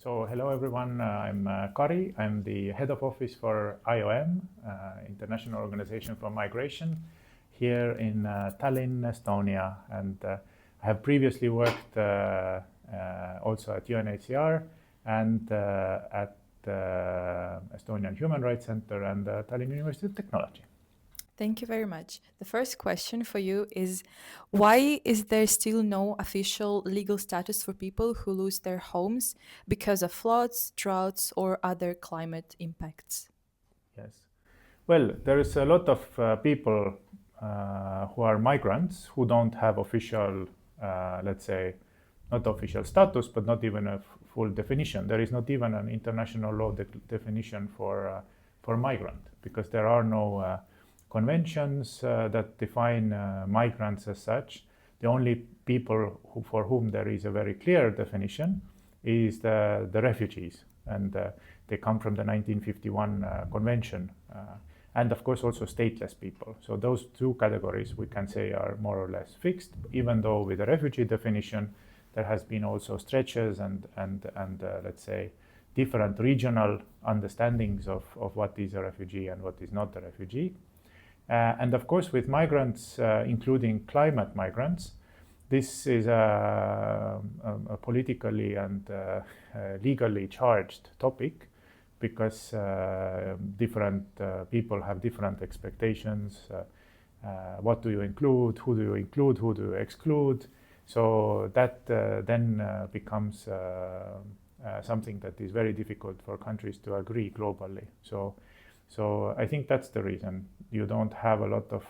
So hello everyone, I'm Kari. I'm the head of office for IOM, International Organization for Migration, here in Tallinn, Estonia. And I have previously worked also at UNHCR and at Estonian Human Rights Center and Tallinn University of Technology. Thank you very much. The first question for you is, why is there still no official legal status for people who lose their homes because of floods, droughts, or other climate impacts? Yes. Well, there is a lot of people who are migrants who don't have official, let's say, not official status, but not even a full definition. There is not even an international law definition for migrant, because there are no conventions that define migrants as such. The only people for whom there is a very clear definition is the refugees, and they come from the 1951 convention, and of course also stateless people. So those two categories we can say are more or less fixed, even though with the refugee definition there has been also stretches and let's say different regional understandings of what is a refugee and what is not a refugee. And of course, with migrants, including climate migrants, this is a politically and legally charged topic, because different people have different expectations. What do you include? Who do you include? Who do you exclude? So that then becomes something that is very difficult for countries to agree globally. So I think that's the reason you don't have a lot of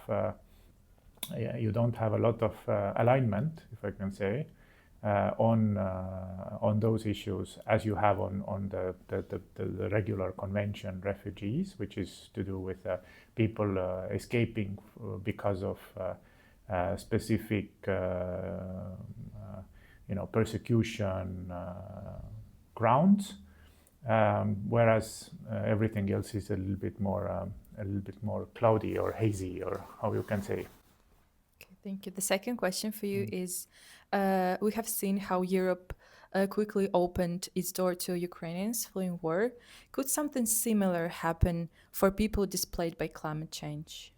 alignment, if I can say, on those issues as you have on the regular convention refugees, which is to do with people escaping because of specific persecution grounds. Whereas everything else is a little bit more cloudy or hazy, or how you can say. Okay, thank you. The second question for you is, we have seen how Europe quickly opened its door to Ukrainians fleeing war. Could something similar happen for people displaced by climate change?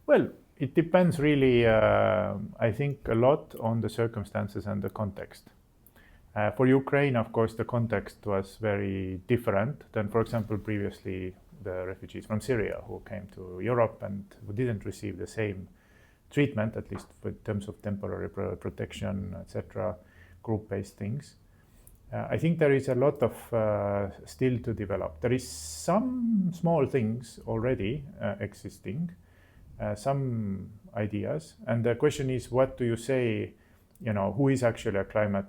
Well, it depends really, I think, a lot on the circumstances and the context. For Ukraine, of course, the context was very different than, for example, previously the refugees from Syria who came to Europe and who didn't receive the same treatment, at least in terms of temporary protection, etc., group-based things. I think there is a lot of still to develop. There is some small things already existing, some ideas, and the question is, what do you say, who is actually a climate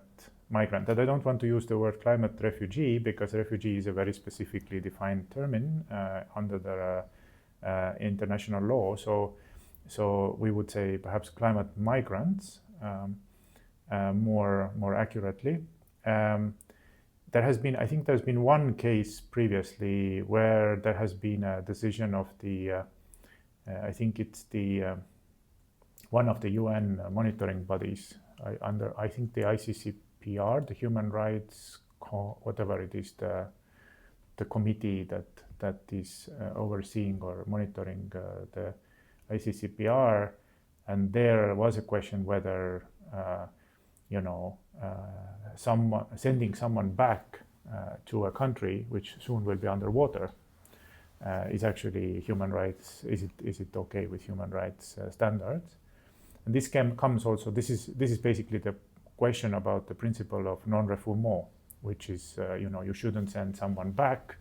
migrant? And I don't want to use the word climate refugee, because refugee is a very specifically defined term under the international law. So we would say perhaps climate migrants more accurately. I think there's been one case previously where there has been a decision of the, I think it's the one of the UN monitoring bodies I think the ICCPR, the Human Rights, whatever it is, the committee that is overseeing or monitoring the ICCPR, and there was a question whether sending someone back to a country which soon will be underwater is actually human rights. Is it okay with human rights standards? And this comes also. This is basically the question about the principle of non-refoulement, which is you shouldn't send someone back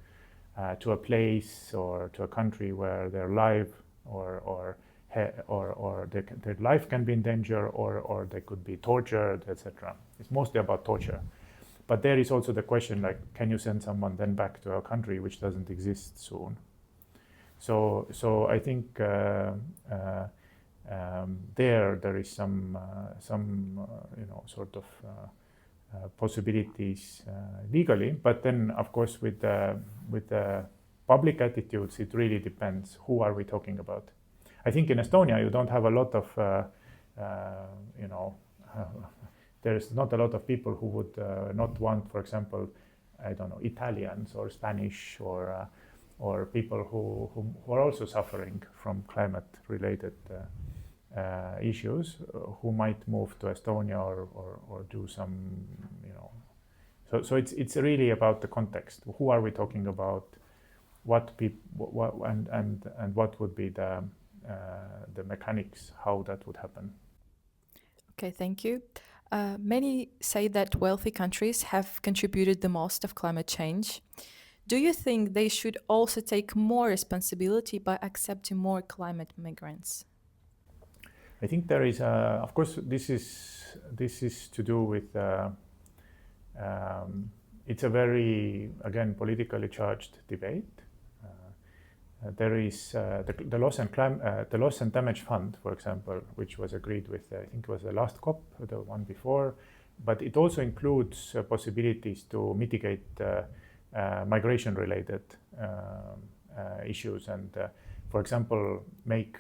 to a place or to a country where their life or their life can be in danger, or they could be tortured, etc. It's mostly about torture, but there is also the question, like, can you send someone then back to a country which doesn't exist soon? So I think there is some sort of possibilities legally, but then of course with the public attitudes, it really depends. Who are we talking about? I think in Estonia you don't have a lot of there's not a lot of people who would not want, for example, I don't know, Italians or Spanish or people who are also suffering from climate-related issues, who might move to Estonia or do some, you know. So it's really about the context. Who are we talking about? What people and what would be the mechanics, how that would happen. Okay, thank you. Many say that wealthy countries have contributed the most of climate change. Do you think they should also take more responsibility by accepting more climate migrants? I think there is, of course, this is to do with. It's a very, again, politically charged debate. There is the loss and damage fund, for example, which was agreed with, I think it was the last COP, the one before, but it also includes possibilities to mitigate migration-related issues and, for example, make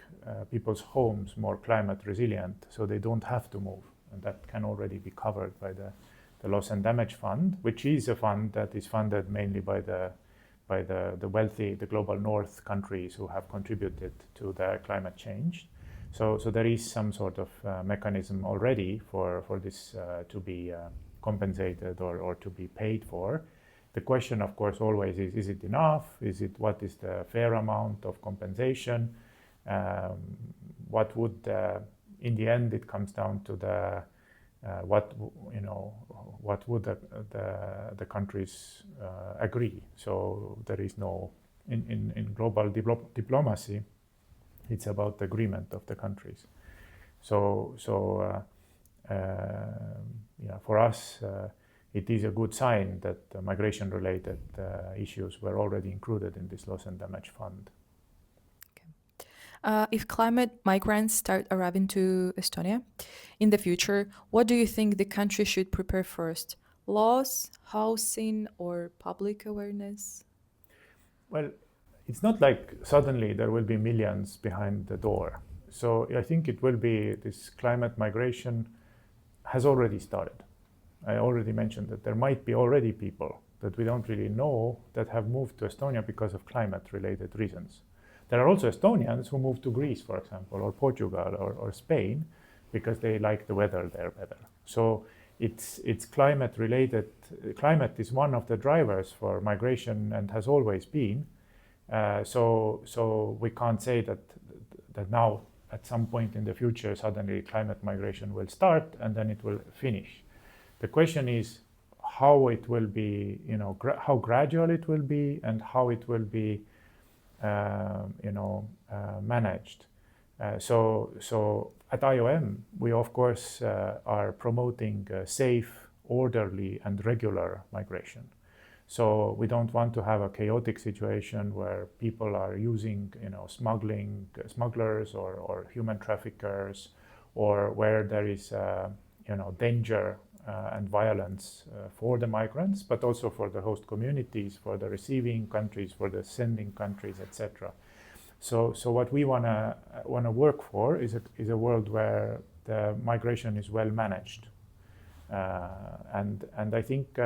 people's homes more climate resilient so they don't have to move. And that can already be covered by the loss and damage fund, which is a fund that is funded mainly by the wealthy, the global north countries who have contributed to the climate change. So there is some sort of mechanism already for this to be compensated or to be paid for. The question, of course, always is it enough? What is the fair amount of compensation? What would, in the end, it comes down to the what would the countries agree? So there is no in global diplomacy. It's about the agreement of the countries. So for us, it is a good sign that migration-related issues were already included in this loss and damage fund. If climate migrants start arriving to Estonia in the future, what do you think the country should prepare first? Laws, housing, or public awareness? Well, it's not like suddenly there will be millions behind the door. So I think it will be this climate migration has already started. I already mentioned that there might be already people that we don't really know that have moved to Estonia because of climate-related reasons. There are also Estonians who move to Greece, for example, or Portugal or Spain because they like the weather there better. So it's climate-related. Climate is one of the drivers for migration and has always been. So we can't say that now at some point in the future suddenly climate migration will start and then it will finish. The question is how it will be, how gradual it will be and how it will be managed. So at IOM, we of course are promoting safe, orderly, and regular migration. So we don't want to have a chaotic situation where people are using, smugglers or human traffickers, or where there is, danger and violence for the migrants, but also for the host communities, for the receiving countries, for the sending countries, etc. So what we wanna work for is a world where the migration is well managed, and I think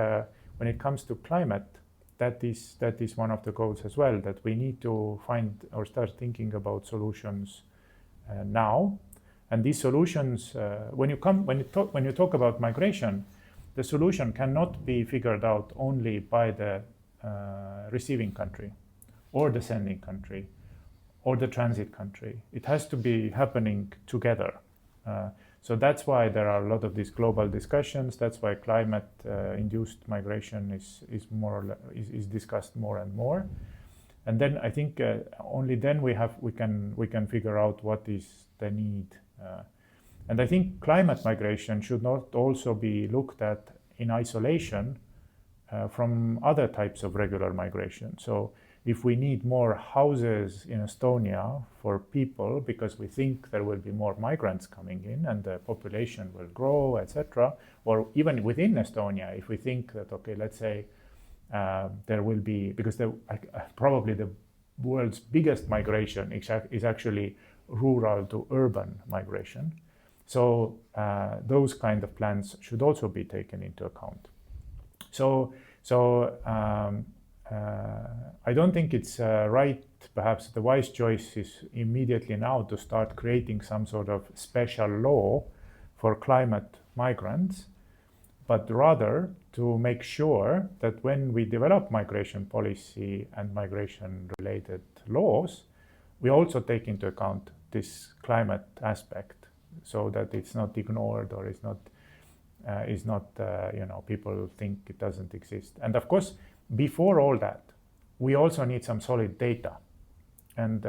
when it comes to climate, that is one of the goals as well. That we need to find or start thinking about solutions now. And these solutions, when you talk about migration, the solution cannot be figured out only by the receiving country, or the sending country, or the transit country. It has to be happening together. So that's why there are a lot of these global discussions. That's why climate-induced migration is discussed more and more. And then I think only then we can figure out what is the need. And I think climate migration should not also be looked at in isolation from other types of regular migration. So if we need more houses in Estonia for people because we think there will be more migrants coming in and the population will grow, etc., or even within Estonia, if we think that, okay, let's say there will be, because probably the world's biggest migration is actually rural to urban migration. So those kind of plans should also be taken into account. So So I don't think it's right. Perhaps the wise choice is immediately now to start creating some sort of special law for climate migrants, but rather to make sure that when we develop migration policy and migration related laws, we also take into account this climate aspect, so that it's not ignored or is not people think it doesn't exist. And of course, before all that, we also need some solid data. And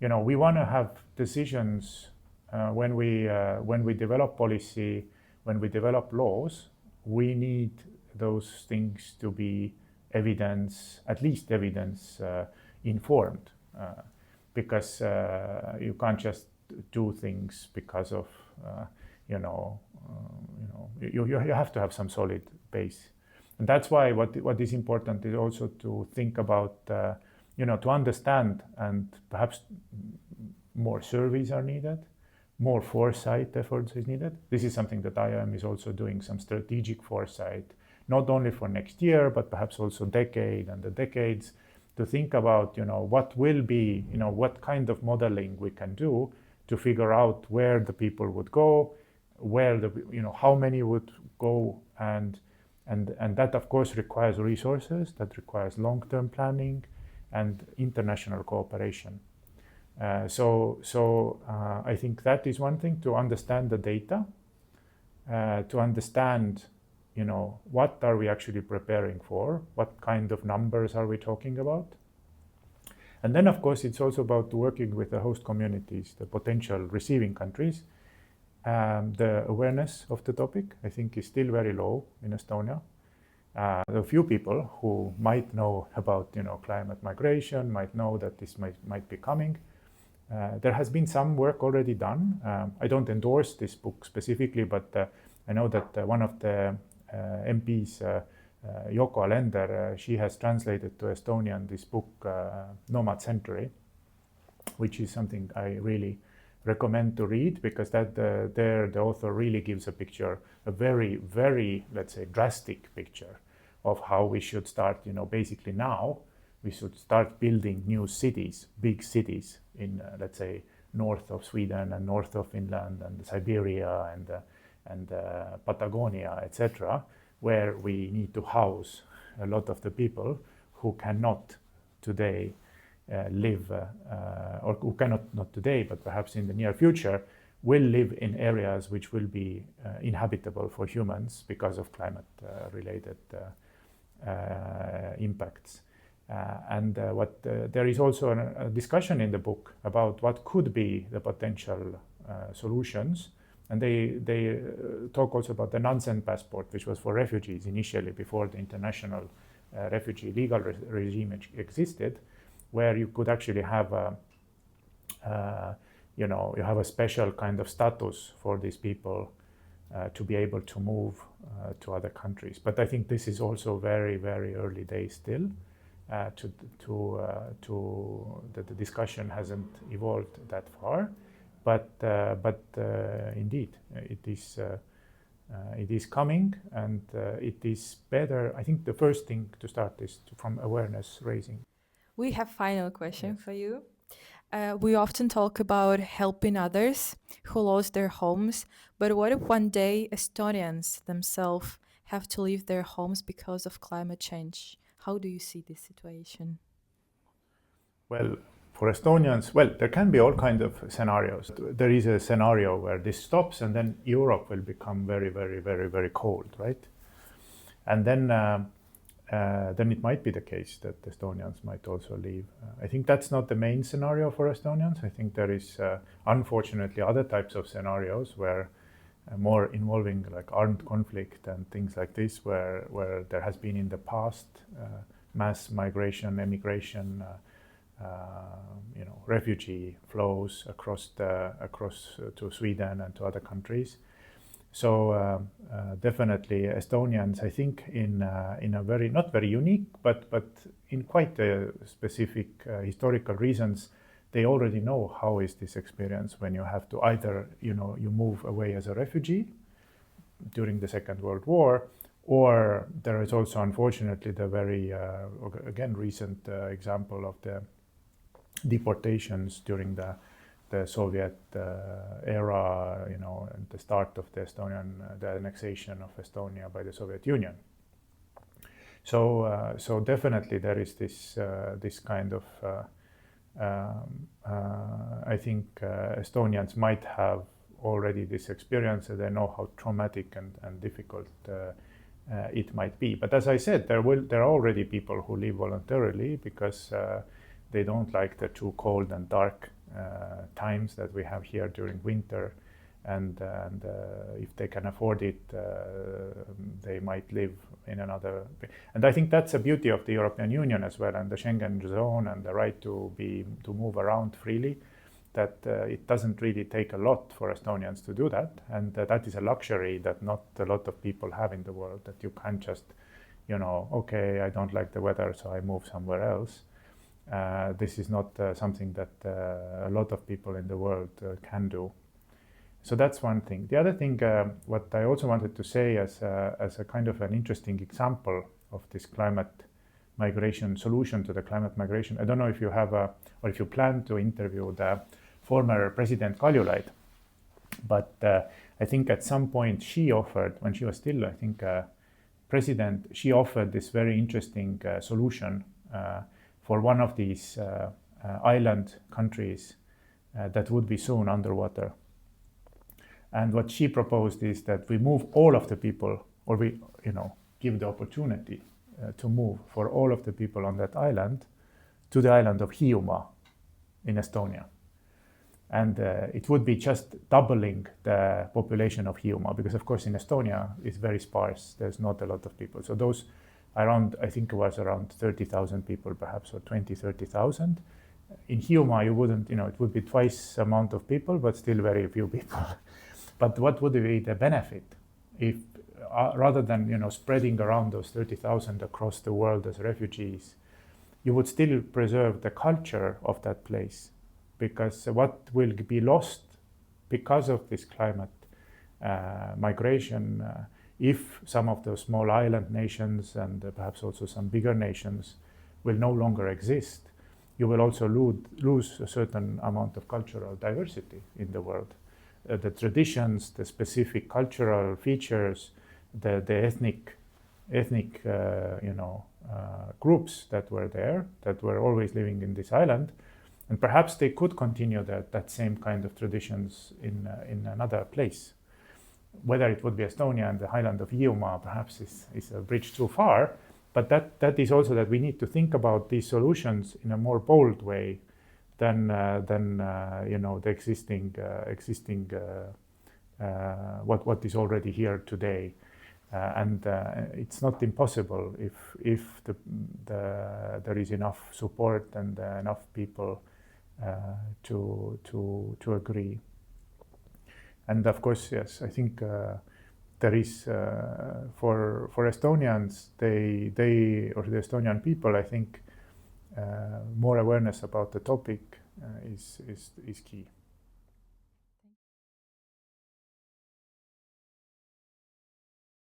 we want to have decisions when we develop policy, when we develop laws. We need those things to be at least evidence informed, because you can't just do things because of you have to have some solid base. And that's why what is important is also to think about to understand, and perhaps more surveys are needed, more foresight efforts is needed. This is something that IOM is also doing, some strategic foresight, not only for next year, but perhaps also decade and the decades, to think about what will be, what kind of modeling we can do to figure out where the people would go, where how many would go, and that of course requires resources, that requires long-term planning and international cooperation. So I think that is one thing, to understand the data, to understand what are we actually preparing for, what kind of numbers are we talking about. And then of course it's also about working with the host communities, the potential receiving countries. The awareness of the topic, I think, is still very low in Estonia. A few people who might know about climate migration, might know that this might be coming. There has been some work already done. I don't endorse this book specifically, but I know that one of the MPs, Yoko Alender, she has translated to Estonian this book, Nomad Century, which is something I really recommend to read, because that there the author really gives a picture, a very, very, let's say, drastic picture of how we should start. Basically now we should start building new cities, big cities in let's say north of Sweden and north of Finland and Siberia and Patagonia, etc., where we need to house a lot of the people who cannot today live, or who cannot, not today, but perhaps in the near future, will live in areas which will be inhabitable for humans because of climate-related impacts. There is also a discussion in the book about what could be the potential solutions. And they talk also about the Nansen passport, which was for refugees initially before the international refugee legal regime existed, where you could actually have you have a special kind of status for these people to be able to move to other countries. But I think this is also very, very early days still. That the discussion hasn't evolved that far, but indeed it is coming, and it is better. I think the first thing to start is from awareness raising. We have final question for you. We often talk about helping others who lost their homes, but what if one day Estonians themselves have to leave their homes because of climate change? How do you see this situation? Well, for Estonians, there can be all kinds of scenarios. There is a scenario where this stops, and then Europe will become very, very, very, very cold, right? And then it might be the case that Estonians might also leave. I think that's not the main scenario for Estonians. I think there is, unfortunately, other types of scenarios where more involving like armed conflict and things like this, where there has been in the past mass migration, emigration, refugee flows across to Sweden and to other countries. So definitely Estonians, I think, in a very not very unique, but in quite specific historical reasons, they already know how is this experience when you have to either you move away as a refugee during the Second World War, Or there is also, unfortunately, the very, again, recent example of the deportations during the Soviet era, and the start of the annexation of Estonia by the Soviet Union. So definitely there is this kind of, I think Estonians might have already this experience, and they know how traumatic and difficult it might be. But as I said, there are already people who leave voluntarily because they don't like the too cold and dark times that we have here during winter, and if they can afford it, they might live in another. And I think that's the beauty of the European Union as well, and the Schengen zone, and the right to move around freely. That it doesn't really take a lot for Estonians to do that, and that is a luxury that not a lot of people have in the world. That you can't just, okay, I don't like the weather, so I move somewhere else. This is not something that a lot of people in the world can do. So that's one thing. The other thing, what I also wanted to say as a kind of an interesting example of this climate migration solution to the climate migration. I don't know if you have or if you plan to interview the former President Kaljulaid, but I think at some point she offered, when she was still, I think, president, she offered this very interesting solution for one of these island countries that would be soon underwater. And what she proposed is that we move all of the people, or we, give the opportunity to move for all of the people on that island to the island of Hiiumaa in Estonia. And it would be just doubling the population of Hiiumaa, because of course in Estonia it's very sparse. There's not a lot of people. So those around, I think it was around 30,000 people perhaps, or 30,000. In Hiiumaa you wouldn't, it would be twice the amount of people, but still very few people. But what would be the benefit if rather than, spreading around those 30,000 across the world as refugees, you would still preserve the culture of that place? Because what will be lost because of this climate migration, if some of those small island nations and perhaps also some bigger nations will no longer exist, you will also lose a certain amount of cultural diversity in the world. The traditions, the specific cultural features, the ethnic groups that were there, that were always living in this island. And perhaps they could continue that same kind of traditions in another place. Whether it would be Estonia and the island of Hiiumaa perhaps is a bridge too far, but that is also that we need to think about these solutions in a more bold way than the existing what is already here today. And it's not impossible if there is enough support and enough people to agree. And of course, yes, I think there is for Estonians, they or the Estonian people, I think more awareness about the topic is key.